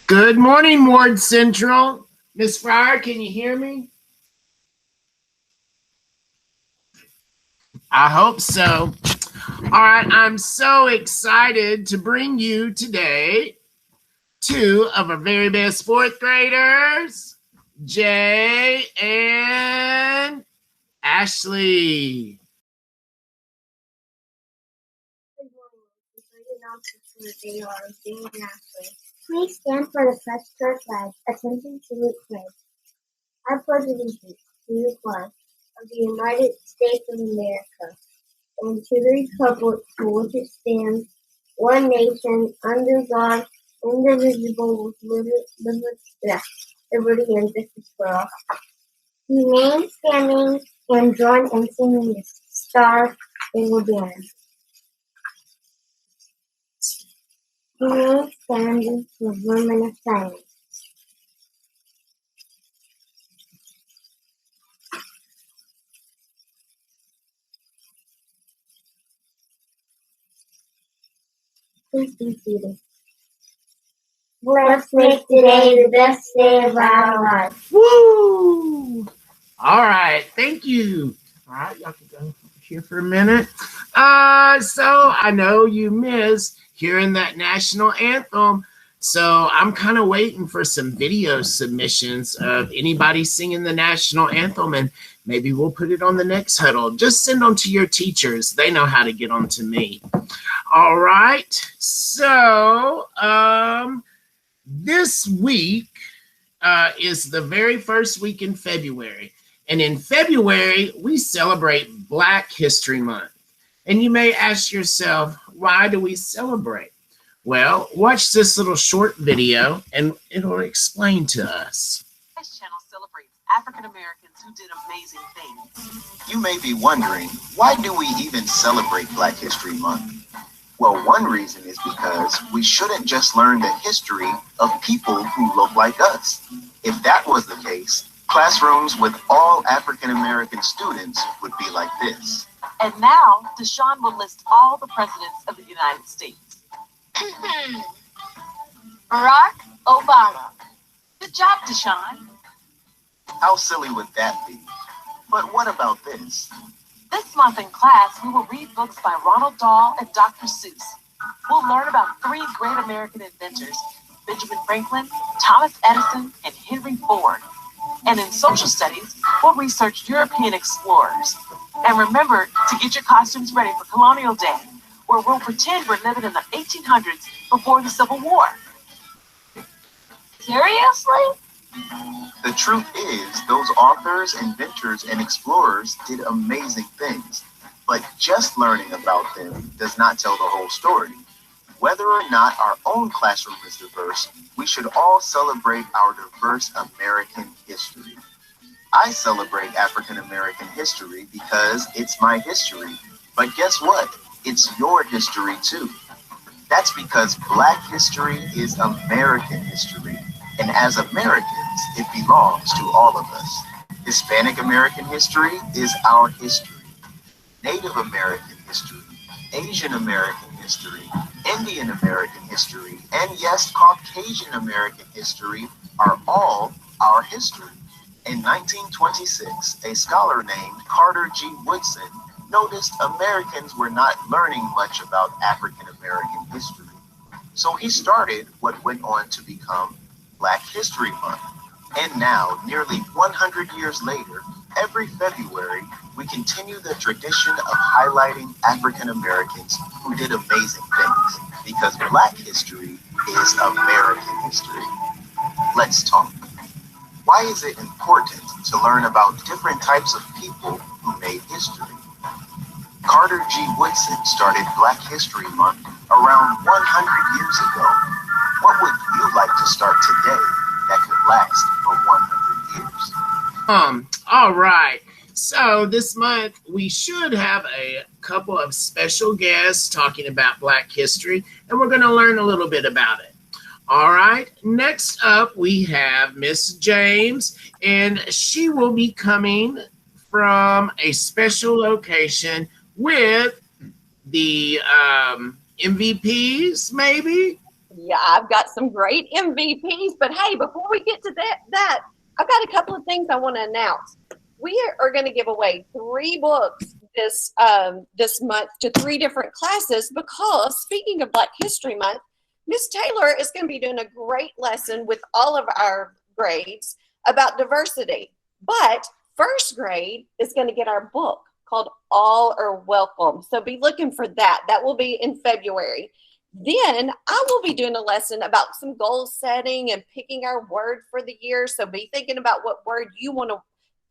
Good morning, Ward Central. Miss Fryer, can you hear me? I hope so. All right, I'm so excited to bring you today two of our very best fourth graders, Jay and Ashley. Good morning. Before you announce the they are Jane and Ashley. Please stand for the pledge to our flag. Attention salute pledge. I pledge allegiance to the flag of the United States of America and to the republic for which it stands, one nation, under God, indivisible, with liberty and justice for all. Remain standing and join in singing the Star Spangled Banner. Remain standing for a moment of silence. Please be seated. Let's make today the best day of our lives. Woo! All right, thank you. All right, y'all can go here for a minute. So I know you missed hearing that national anthem. So I'm kind of waiting for some video submissions of anybody singing the national anthem, and maybe we'll put it on the next huddle. Just send them to your teachers. They know how to get them to me. All right. So this week is the very first week in February. And in February, we celebrate Black History Month. And you may ask yourself, why do we celebrate? Well, watch this little short video and it'll explain to us. This channel celebrates African Americans who did amazing things. You may be wondering, why do we even celebrate Black History Month? Well, one reason is because we shouldn't just learn the history of people who look like us. If that was the case, classrooms with all African American students would be like this. And now, Deshaun will list all the presidents of the United States. Barack Obama. Good job, Deshaun. How silly would that be? But what about this? This month in class, we will read books by Ronald Dahl and Dr. Seuss. We'll learn about three great American inventors, Benjamin Franklin, Thomas Edison, and Henry Ford. And in social studies, we'll research European explorers. And remember to get your costumes ready for Colonial Day, where we'll pretend we're living in the 1800s before the Civil War. Seriously? The truth is, those authors, inventors, and explorers did amazing things. But just learning about them does not tell the whole story. Whether or not our own classroom is diverse, we should all celebrate our diverse American history. I celebrate African American history because it's my history. But guess what? It's your history too. That's because Black history is American history. And as Americans, it belongs to all of us. Hispanic American history is our history. Native American history, Asian American history, Indian American history, and yes, Caucasian American history are all our history. In 1926, a scholar named Carter G. Woodson noticed Americans were not learning much about African American history. So he started what went on to become Black History Month. And now, nearly 100 years later, every February, we continue the tradition of highlighting African Americans who did amazing things, because Black history is American history. Let's talk. Why is it important to learn about different types of people who made history? Carter G. Woodson started Black History Month around 100 years ago. What would you like to start today that could last for 100 years? All right. So this month we should have a couple of special guests talking about Black history, and we're going to learn a little bit about it. All right. Next up, we have Miss James, and she will be coming from a special location with the MVPs, maybe. Yeah, I've got some great MVPs, but hey, before we get to that, I've got a couple of things I want to announce. We are going to give away 3 books this month to 3 different classes because, speaking of Black History Month, Miss Taylor is going to be doing a great lesson with all of our grades about diversity. But first grade is going to get our book called All Are Welcome. So be looking for that. That will be in February. Then I will be doing a lesson about some goal setting and picking our word for the year. So be thinking about what word you want to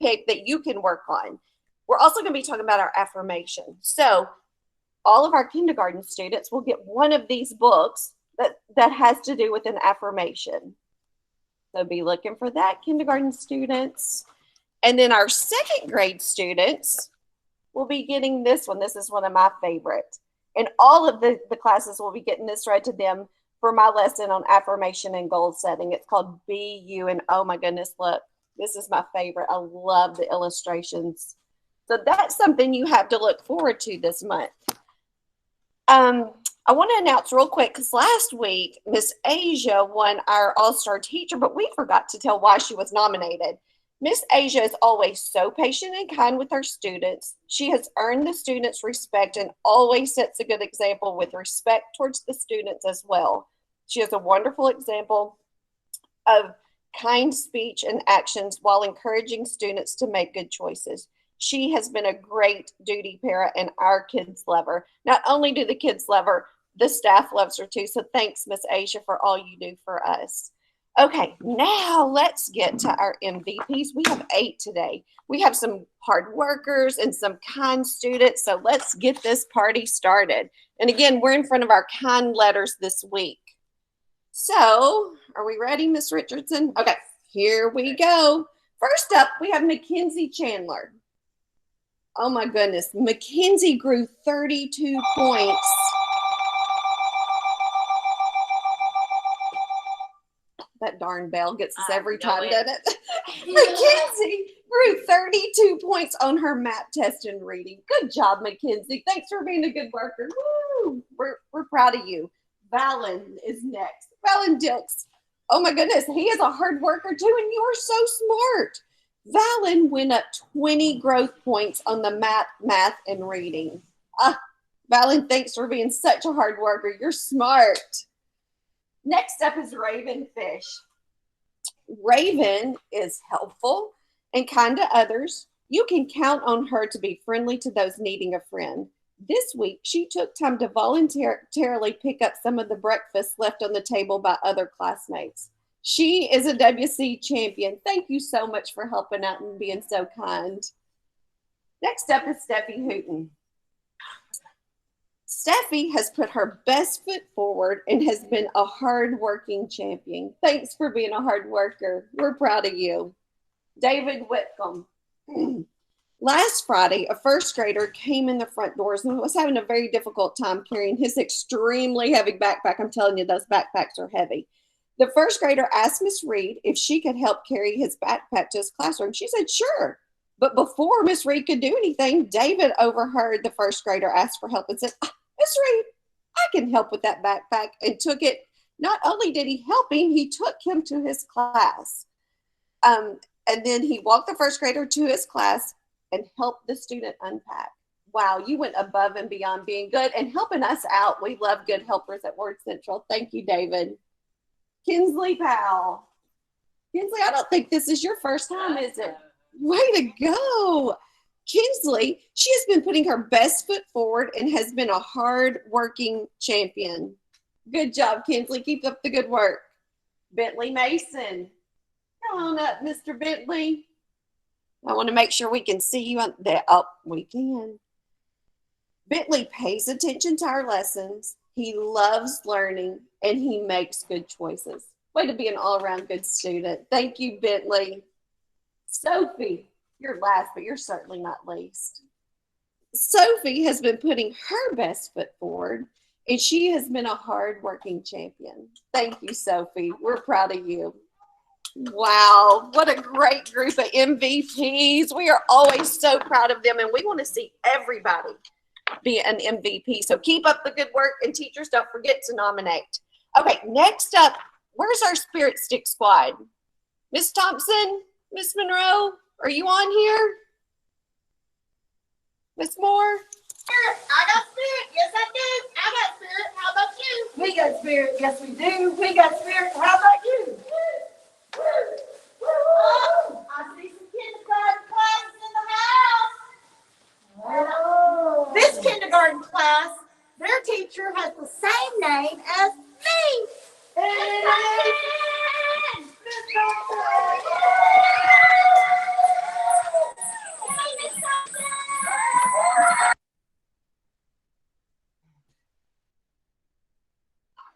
pick that you can work on. We're also going to be talking about our affirmation. So all of our kindergarten students will get one of these books that has to do with an affirmation. So be looking for that, kindergarten students. And then our second grade students will be getting this one. This is one of my favorites. And all of the classes will be getting this read to them for my lesson on affirmation and goal setting. It's called Be You. And oh my goodness, look, this is my favorite. I love the illustrations. So that's something you have to look forward to this month. I want to announce real quick because last week, Miss Asia won our All-Star Teacher, but we forgot to tell why she was nominated. Miss Asia is always so patient and kind with her students. She has earned the students' respect and always sets a good example with respect towards the students as well. She is a wonderful example of kind speech and actions while encouraging students to make good choices. She has been a great duty parent and our kids love her. Not only do the kids love her, the staff loves her too. So thanks, Miss Asia, for all you do for us. Okay, now let's get to our MVPs. We have 8 today. We have some hard workers and some kind students. So let's get this party started. And again, we're in front of our kind letters this week. So are we ready, Miss Richardson? Okay, here we go. First up, we have Mackenzie Chandler. Oh my goodness, Mackenzie grew 32 points. That darn bell gets us every time, doesn't it? Mackenzie grew 32 points on her map test in reading. Good job, Mackenzie. Thanks for being a good worker. Woo! We're proud of you. Valen is next. Valen Dilks. Oh my goodness, he is a hard worker too, and you are so smart. Valen went up 20 growth points on the math and reading. Valen, thanks for being such a hard worker. You're smart. Next up is Raven Fish. Raven is helpful and kind to others. You can count on her to be friendly to those needing a friend. This week, she took time to voluntarily pick up some of the breakfast left on the table by other classmates. She is a WC champion. Thank you so much for helping out and being so kind. Next up is Steffi Hooten. Steffi has put her best foot forward and has been a hard-working champion. Thanks for being a hard worker. We're proud of you. David Whitcomb. Last Friday, a first grader came in the front doors and was having a very difficult time carrying his extremely heavy backpack. I'm telling you, those backpacks are heavy. The first grader asked Miss Reed if she could help carry his backpack to his classroom. She said, sure. But before Miss Reed could do anything, David overheard the first grader ask for help and said, Miss Reed, I can help with that backpack, and took it. Not only did he help him, he took him to his class. And then he walked the first grader to his class and helped the student unpack. Wow, you went above and beyond being good and helping us out. We love good helpers at Word Central. Thank you, David. Kinsley Powell. Kinsley, I don't think this is your first time, is it? Way to go. Kinsley, she has been putting her best foot forward and has been a hard-working champion. Good job, Kinsley. Keep up the good work. Bentley Mason. Come on up, Mr. Bentley. I want to make sure we can see you on there. Oh, we can. Bentley pays attention to our lessons. He loves learning, and he makes good choices. Way to be an all-around good student. Thank you, Bentley. Sophie, you're last, but you're certainly not least. Sophie has been putting her best foot forward, and she has been a hard-working champion. Thank you, Sophie. We're proud of you. Wow, what a great group of MVPs. We are always so proud of them, and we want to see everybody be an MVP. So keep up the good work, and teachers, don't forget to nominate. Okay, next up, where's our Spirit Stick squad? Miss Thompson, Miss Monroe, are you on here? Miss Moore? I got spirit. Yes, I do. I got spirit. How about you? We got spirit. Yes, we do. We got spirit. How about you? Oh, I see some kindergarten classes in the house. Oh. This kindergarten class, their teacher has the same name as me.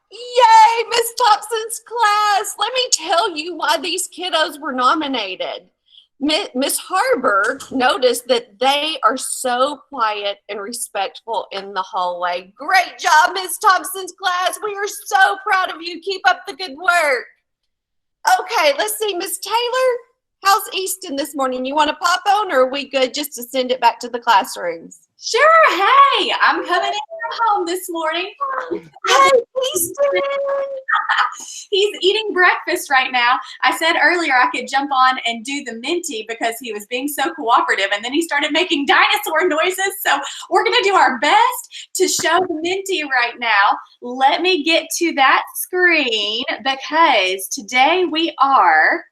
Yay, Miss Thompson's class. Let me tell you why these kiddos were nominated. Miss Harbor noticed that they are so quiet and respectful in the hallway. Great job, Miss Thompson's class. We are so proud of you. Keep up the good work. Okay, let's see, Miss Taylor, how's Easton this morning? You want to pop on, or are we good just to send it back to the classrooms? Sure. Hey, I'm coming in from home this morning. Hey, Easton. He's eating breakfast right now. I said earlier I could jump on and do the Minty because he was being so cooperative, and then he started making dinosaur noises. So we're going to do our best to show the Minty right now. Let me get to that screen because today we are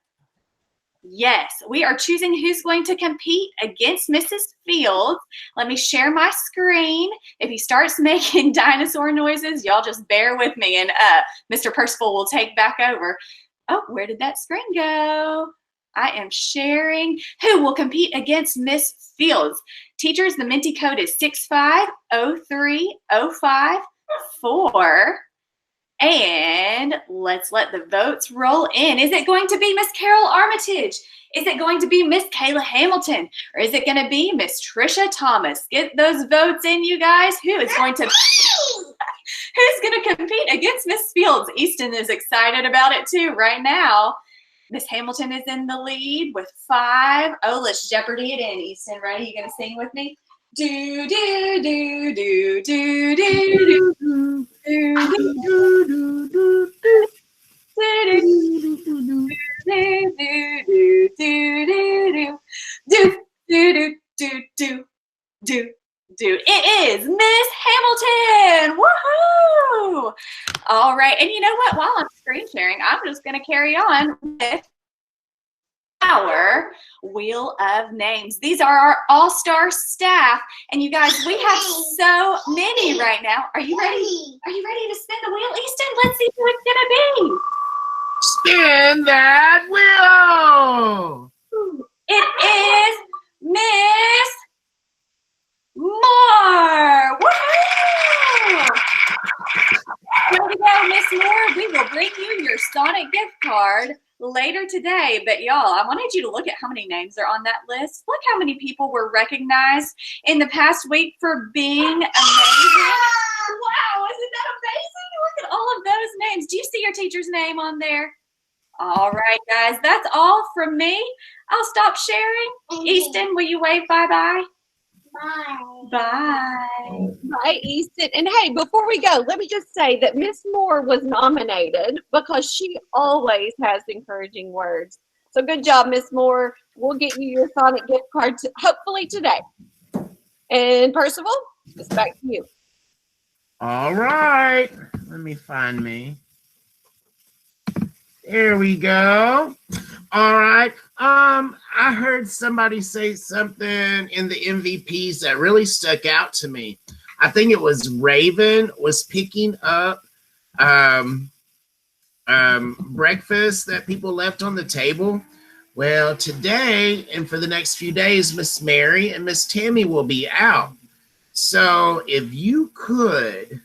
choosing who's going to compete against Mrs. Fields. Let me share my screen. If he starts making dinosaur noises, y'all just bear with me, and Mr. Percival will take back over. Oh, where did that screen go? I am sharing. Who will compete against Miss Fields? Teachers, the Minty code is 6503054. And let's let the votes roll in. Is it going to be Miss Carol Armitage? Is it going to be Miss Kayla Hamilton? Or is it going to be Miss Trisha Thomas? Get those votes in, you guys. Who's going to compete against Miss Fields? Easton is excited about it too right now. Miss Hamilton is in the lead with 5. Oh, let's Jeopardy it in, Easton. Ready? You going to sing with me? Do, do, do, do, do, do, do. It is Miss Hamilton. Woohoo! All right, and you know what? While I'm screen sharing, I'm just going to carry on with our Wheel of Names. These are our all-star staff, and you guys, we have so many right now. Are you ready? Are you ready to spin the wheel, Easton? Let's see who it's gonna be. Spin that wheel. It is Miss Moore. Woohoo! Here we go, Miss Moore. We will bring you your Sonic gift card later today, but y'all, I wanted you to look at how many names are on that list. Look how many people were recognized in the past week for being amazing. Wow, isn't that amazing? Look at all of those names. Do you see your teacher's name on there? All right, guys, that's all from me. I'll stop sharing. Easton, will you wave bye-bye? Bye. Bye. Bye, Easton. And hey, before we go, let me just say that Miss Moore was nominated because she always has encouraging words. So good job, Miss Moore. We'll get you your Sonic gift card hopefully today. And Percival, it's back to you. All right. Let me find me. There we go. All right. I heard somebody say something in the MVPs that really stuck out to me. I think it was Raven was picking up breakfast that people left on the table. Well, today and for the next few days, Miss Mary and Miss Tammy will be out. So if you could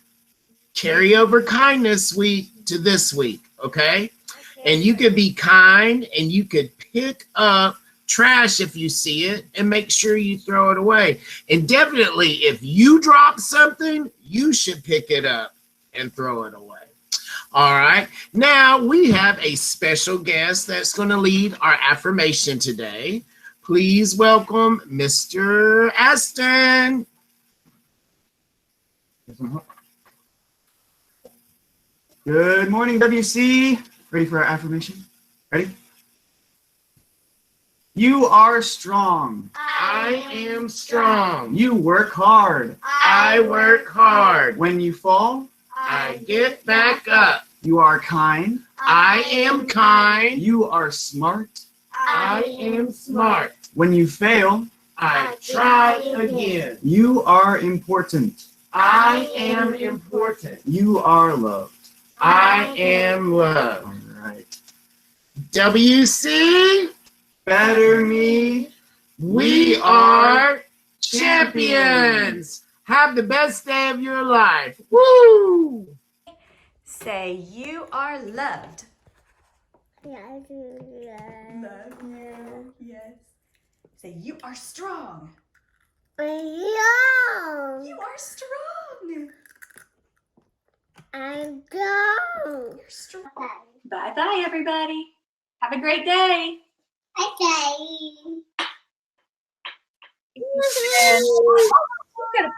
carry over kindness week to this week, okay? And you could be kind and you could pick up trash if you see it and make sure you throw it away. And definitely if you drop something, you should pick it up and throw it away. All right. Now we have a special guest that's going to lead our affirmation today. Please welcome Mr. Aston. Good morning, WC. Ready for our affirmation? Ready? You are strong. I am strong. You work hard. I work hard. When you fall, I get back up. you are kind. I am kind. You are smart. I am smart. When you fail, I try again. you are important. I am important. You are loved. I am loved. All right. WC, Better me. we are champions. Have the best day of your life. Woo! Say you are loved. Yes. Love you. Yes. Say you are strong. No. You are strong. I don't. You're strong. Bye bye, everybody. Have a great day. Okay. We're gonna